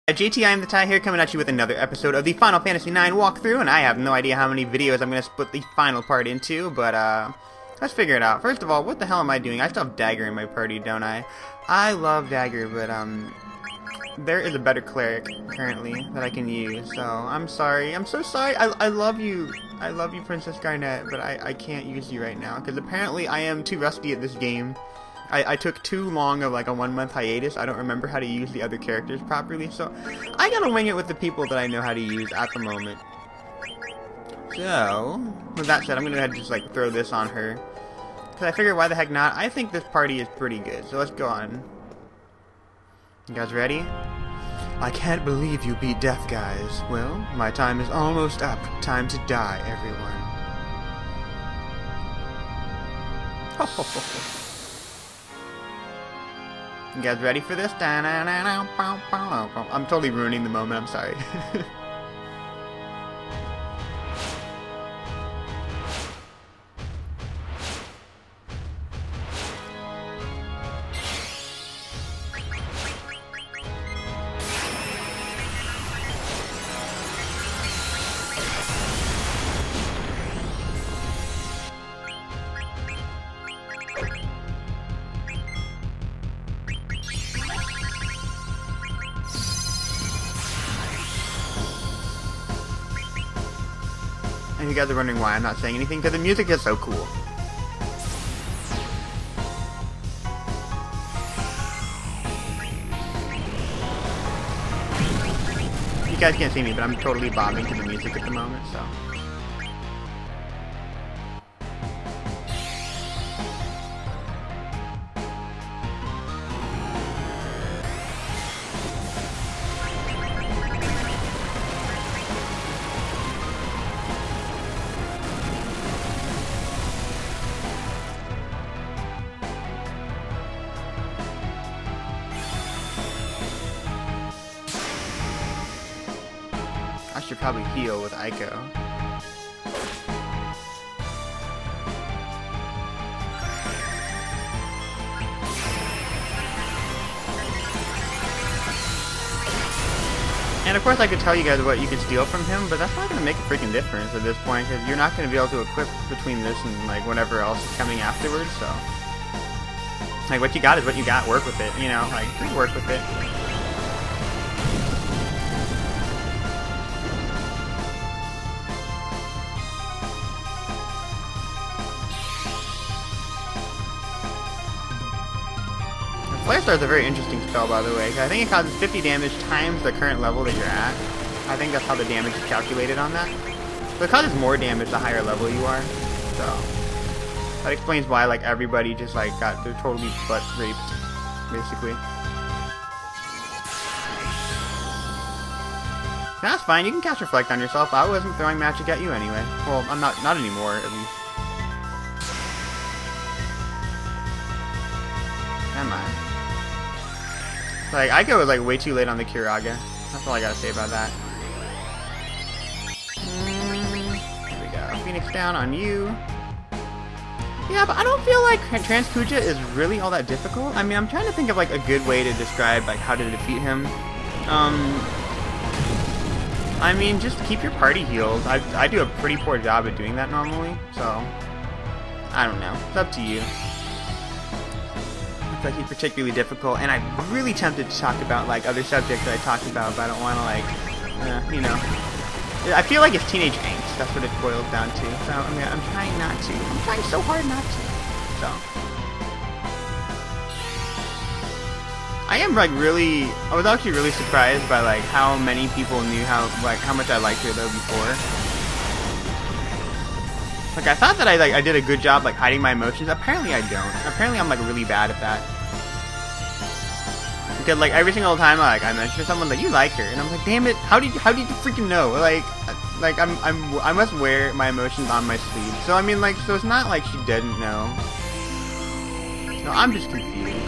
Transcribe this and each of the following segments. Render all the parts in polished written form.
JT, iamthetie here, coming at you with another episode of the Final Fantasy IX walkthrough, and I have no idea how many videos I'm going to split the final part into, but let's figure it out. First of all, what the hell am I doing? I still have Dagger in my party, don't I? I love Dagger, but there is a better cleric currently that I can use, so I'm sorry. I'm so sorry. I love you. I love you, Princess Garnet, but I can't use you right now, because apparently I am too rusty at this game. I took too long of like a 1 month hiatus. I don't remember how to use the other characters properly, so I gotta wing it with the people that I know how to use at the moment. So, with that said, I'm gonna go ahead and just like throw this on her. Because I figure why the heck not? I think this party is pretty good, so let's go on. You guys ready? I can't believe you beat death, guys. Well, my time is almost up. Time to die, everyone. Ho ho ho ho. You guys ready for this? I'm totally ruining the moment, I'm sorry. And you guys are wondering why I'm not saying anything, because the music is so cool. You guys can't see me, but I'm totally bobbing to the music at the moment, so. I should probably heal with Ico. And of course I could tell you guys what you could steal from him, but that's not going to make a freaking difference at this point, because you're not going to be able to equip between this and like whatever else is coming afterwards, so. Like what you got is what you got, work with it, you know, like just work with it. Flare Star is a very interesting spell, by the way. I think it causes 50 damage times the current level that you're at. I think that's how the damage is calculated on that. So it causes more damage the higher level you are. So that explains why like everybody just like got their totally butt raped, basically. That's fine. You can cast Reflect on yourself. I wasn't throwing magic at you anyway. Well, I'm not anymore, at least. Am I? Like, Ico was like way too late on the Kiraga. That's all I gotta say about that. Here we go. Phoenix down on you. Yeah, but I don't feel like Trance Kuja is really all that difficult. I mean, I'm trying to think of like a good way to describe like how to defeat him. I mean, just keep your party healed. I do a pretty poor job at doing that normally, so I don't know. It's up to you. Like he's particularly difficult, and I'm really tempted to talk about like other subjects that I talked about, but I don't want to like, you know. I feel like it's teenage angst. That's what it boils down to. So I mean, I'm trying not to. I'm trying so hard not to. So I am like really. I was actually really surprised by like how many people knew how much I liked her though before. Like I thought that I did a good job like hiding my emotions. Apparently I don't. Apparently I'm like really bad at that. Because like every single time I mention to someone that you like her, and I'm like, damn it, how did you freaking know? Like I must wear my emotions on my sleeve. So I mean like so it's not like she didn't know. No, I'm just confused.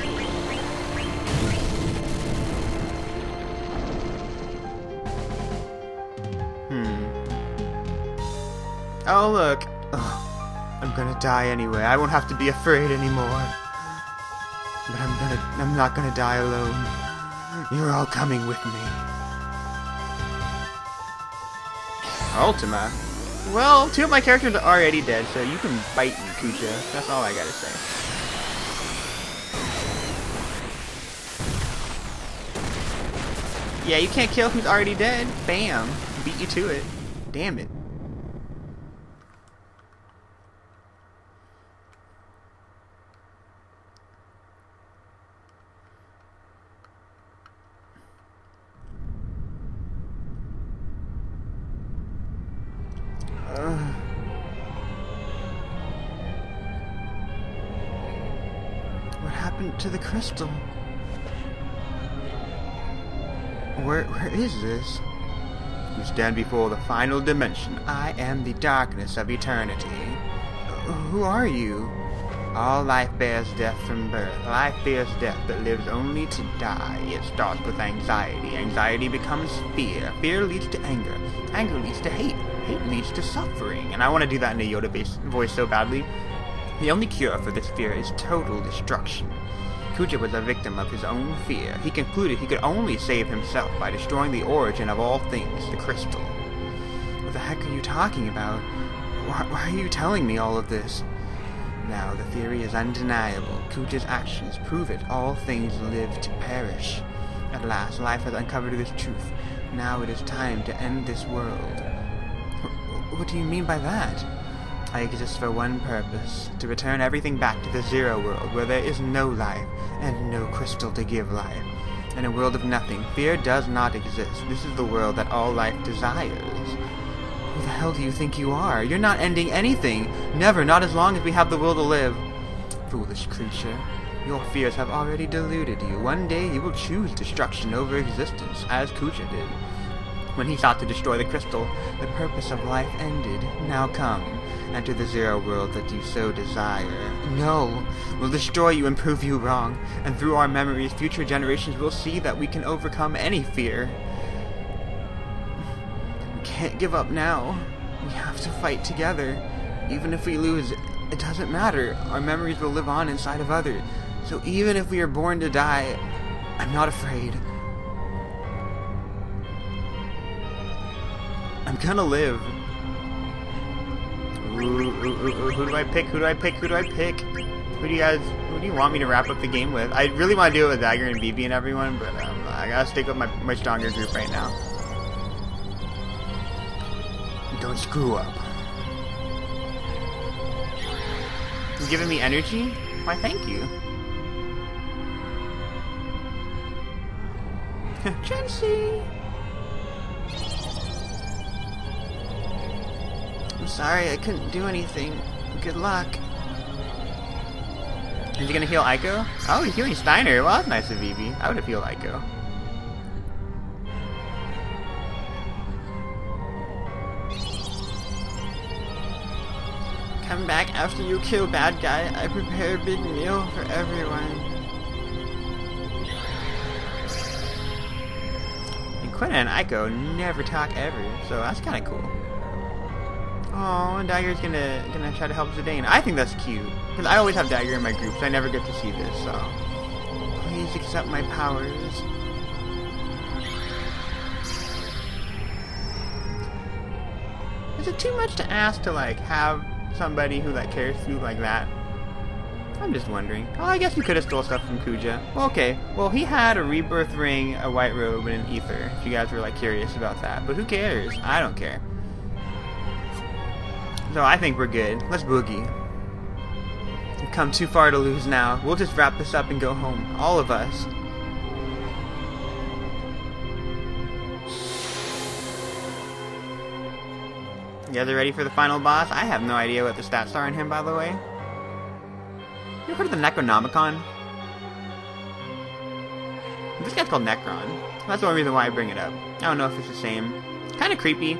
Oh look. Ugh, I'm gonna die anyway. I won't have to be afraid anymore. But I'm not gonna die alone. You're all coming with me. Ultima. Well, 2 of my characters are already dead, so you can bite me, Kuja. That's all I gotta say. Yeah, you can't kill who's already dead. Bam. Beat you to it. Damn it. What happened to the crystal? Where is this? You stand before the final dimension. I am the darkness of eternity. Who are you? All life bears death from birth. Life fears death but lives only to die. It starts with anxiety. Anxiety becomes fear. Fear leads to anger. Anger leads to hate. Hate leads to suffering. And I want to do that in a Yoda-based voice so badly. The only cure for this fear is total destruction. Kuja was a victim of his own fear. He concluded he could only save himself by destroying the origin of all things, the crystal. What the heck are you talking about? Why are you telling me all of this? Now the theory is undeniable. Kuja's actions prove it. All things live to perish. At last, life has uncovered this truth. Now it is time to end this world. What do you mean by that? I exist for one purpose, to return everything back to the Zero World, where there is no life, and no crystal to give life. In a world of nothing, fear does not exist. This is the world that all life desires. Who the hell do you think you are? You're not ending anything. Never, not as long as we have the will to live. Foolish creature. Your fears have already deluded you. One day you will choose destruction over existence, as Kuja did. When he sought to destroy the crystal, the purpose of life ended. Now come, enter the Zero World that you so desire. No, we'll destroy you and prove you wrong, and through our memories, future generations will see that we can overcome any fear. We can't give up now. We have to fight together. Even if we lose, it doesn't matter. Our memories will live on inside of others. So even if we are born to die, I'm not afraid. I'm gonna live. Ooh, who do I pick? Who do I pick? Who do I pick? Who do you want me to wrap up the game with? I really want to do it with Dagger and BB and everyone, but I gotta stick with my stronger group right now. Don't screw up. You giving me energy? Why, thank you. Tracy! I'm sorry, I couldn't do anything. Good luck. Is he gonna heal Aiko? Oh, he's healing Steiner. Well, that's nice of Vivi. I would have healed Aiko. Come back after you kill bad guy. I prepare a big meal for everyone. And Quinn and Aiko never talk ever, so that's kind of cool. Oh, and Dagger's gonna try to help Zidane. I think that's cute, because I always have Dagger in my group, so I never get to see this, so... Please accept my powers. Is it too much to ask to, like, have somebody who, like, cares for you like that? I'm just wondering. Oh, I guess we could have stole stuff from Kuja. Well, okay. Well, he had a rebirth ring, a white robe, and an ether, if you guys were, like, curious about that. But who cares? I don't care. So I think we're good. Let's boogie. We've come too far to lose now. We'll just wrap this up and go home. All of us. You guys are ready for the final boss? I have no idea what the stats are on him, by the way. You ever heard of the Necronomicon? This guy's called Necron. That's the only reason why I bring it up. I don't know if it's the same. Kind of creepy.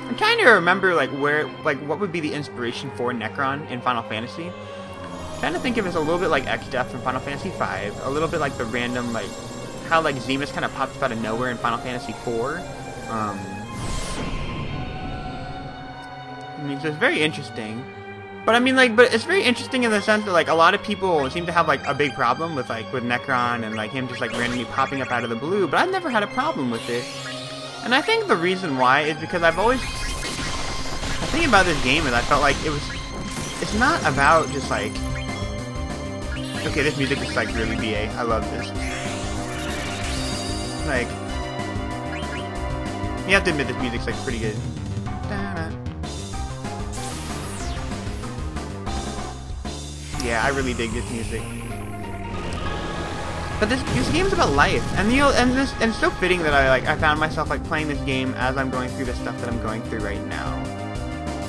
I'm trying to remember, like, what would be the inspiration for Necron in Final Fantasy. I'm trying to think of it as a little bit like X-Death from Final Fantasy V, a little bit like the random, like, how, like, Zemus kind of pops up out of nowhere in Final Fantasy IV. I mean, so it's very interesting. But, I mean, like, but it's very interesting in the sense that, like, a lot of people seem to have, like, a big problem with, like, with Necron and, like, him just, like, randomly popping up out of the blue, but I've never had a problem with it. And I think the reason why is because I've always... the thing about this game is I felt like it's not about just like, okay, this music is like really BA. I love this. Like, you have to admit this music's like pretty good. Yeah, I really dig this music. But this game is about life, and you know, and it's so fitting that I found myself like playing this game as I'm going through the stuff that I'm going through right now.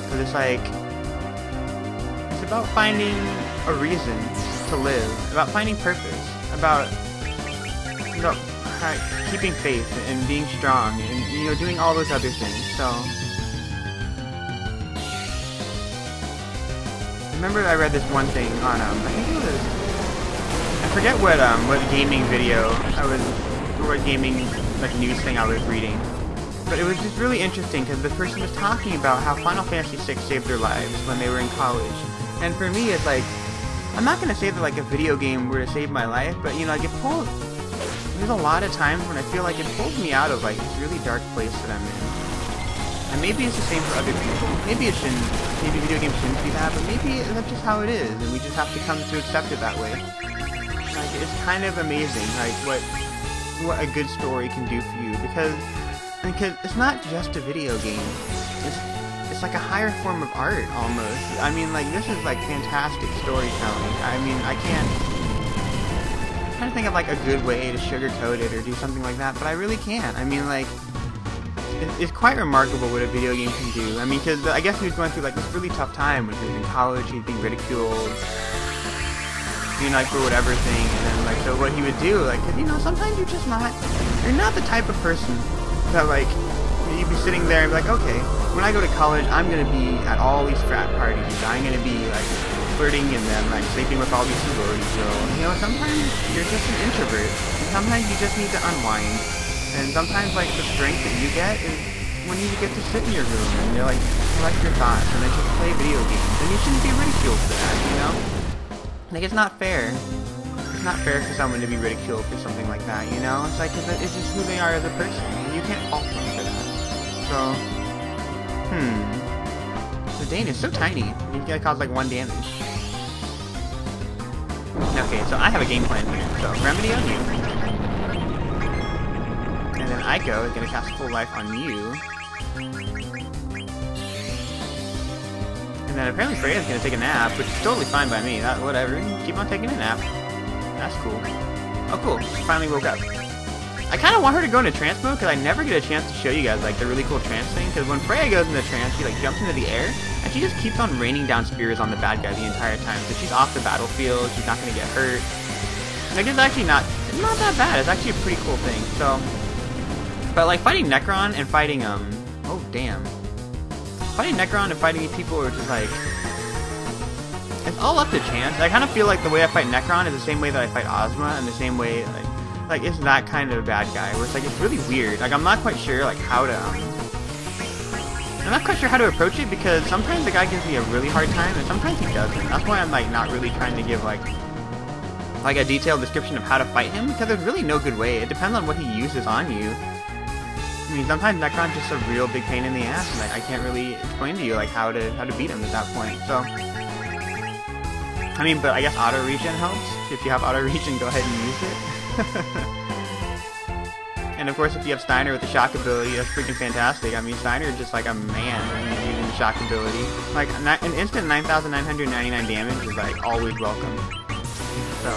So it's like, it's about finding a reason to live, about finding purpose, about keeping faith and being strong, and you know, doing all those other things. So I remember I read this one thing on I think it was, I forget what gaming video what gaming like news thing I was reading, but it was just really interesting because the person was talking about how Final Fantasy VI saved their lives when they were in college. And for me, it's like, I'm not gonna say that like a video game were to save my life, but you know, like there's a lot of times when I feel like it pulls me out of like this really dark place that I'm in. And maybe it's the same for other people. Maybe it shouldn't. Maybe video games shouldn't be that, but maybe that's just how it is, and we just have to come to accept it that way. Like, it's kind of amazing, like what a good story can do for you, because it's not just a video game. It's like a higher form of art almost. I mean, like, this is like fantastic storytelling. I mean, I'm trying to think of like a good way to sugarcoat it or do something like that, but I really can't. I mean, like, it's quite remarkable what a video game can do. I mean, because I guess he was going through like this really tough time when he was in college. He was being ridiculed, you know, like for whatever thing, and then like, so what he would do, like, cause you know, sometimes you're not the type of person that like, you'd be sitting there and be like, okay, when I go to college, I'm gonna be at all these frat parties, I'm gonna be like flirting and then like sleeping with all these sorority girls. You know, sometimes you're just an introvert, and sometimes you just need to unwind, and sometimes like the strength that you get is when you get to sit in your room and you're like, collect your thoughts and then just play video games, and you shouldn't be ridiculed for that, you know? Like, it's not fair. It's not fair for someone to be ridiculed for something like that, you know? It's like, it's just who they are as a person, and you can't fault them for that. So, So Dane is so tiny. He's gonna cause like 1 damage. Okay, so I have a game plan here. So, Remedy on you. And then Aiko is gonna cast Full Life on you. And then apparently Freya's gonna take a nap, which is totally fine by me. Whatever, keep on taking a nap. That's cool. Oh cool, she finally woke up. I kind of want her to go into trance mode, because I never get a chance to show you guys like the really cool trance thing, because when Freya goes into trance, she like jumps into the air, and she just keeps on raining down spears on the bad guy the entire time, so she's off the battlefield, she's not gonna get hurt. Like, it's actually not that bad, it's actually a pretty cool thing, so. But like, fighting Necron and fighting, oh damn. Fighting Necron and fighting these people are just like, it's all up to chance. I kind of feel like the way I fight Necron is the same way that I fight Ozma, and the same way like it's that kind of a bad guy, where it's like, it's really weird. Like, I'm not quite sure like how to I'm not quite sure how to approach it, because sometimes the guy gives me a really hard time and sometimes he doesn't. That's why I'm like not really trying to give like a detailed description of how to fight him, because there's really no good way. It depends on what he uses on you. I mean, sometimes Necron's just a real big pain in the ass, and I can't really explain to you like how to beat him at that point. So, I mean, but I guess auto regen helps. If you have auto regen, go ahead and use it. And of course, if you have Steiner with the shock ability, that's freaking fantastic. I mean, Steiner is just like a man when he's using the shock ability. Like, an instant 9,999 damage is like always welcome. So,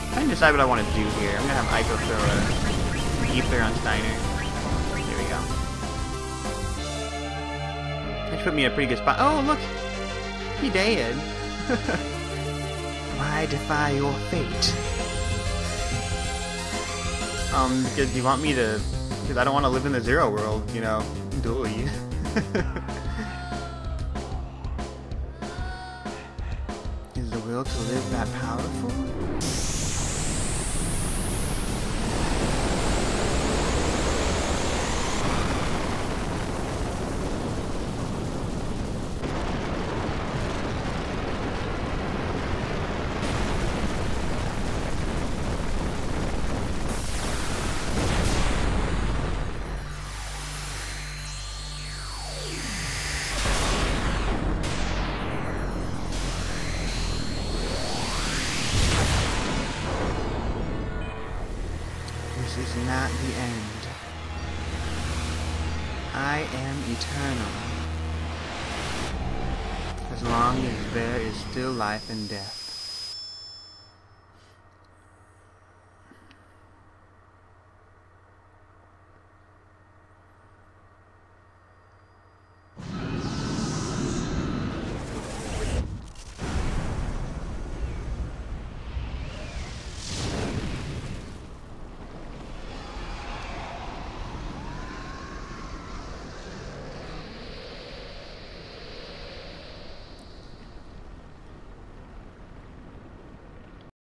I'm trying to decide what I want to do here. I'm gonna have Aiko throw a ether on Steiner. Here we go. That should put me in a pretty good spot. Oh, look! He dead. Why defy your fate? Because you want me to... Because I don't want to live in the Zero world, you know. Dooly. Is the will to live that powerful? This is not the end. I am eternal. As long as there is still life and death.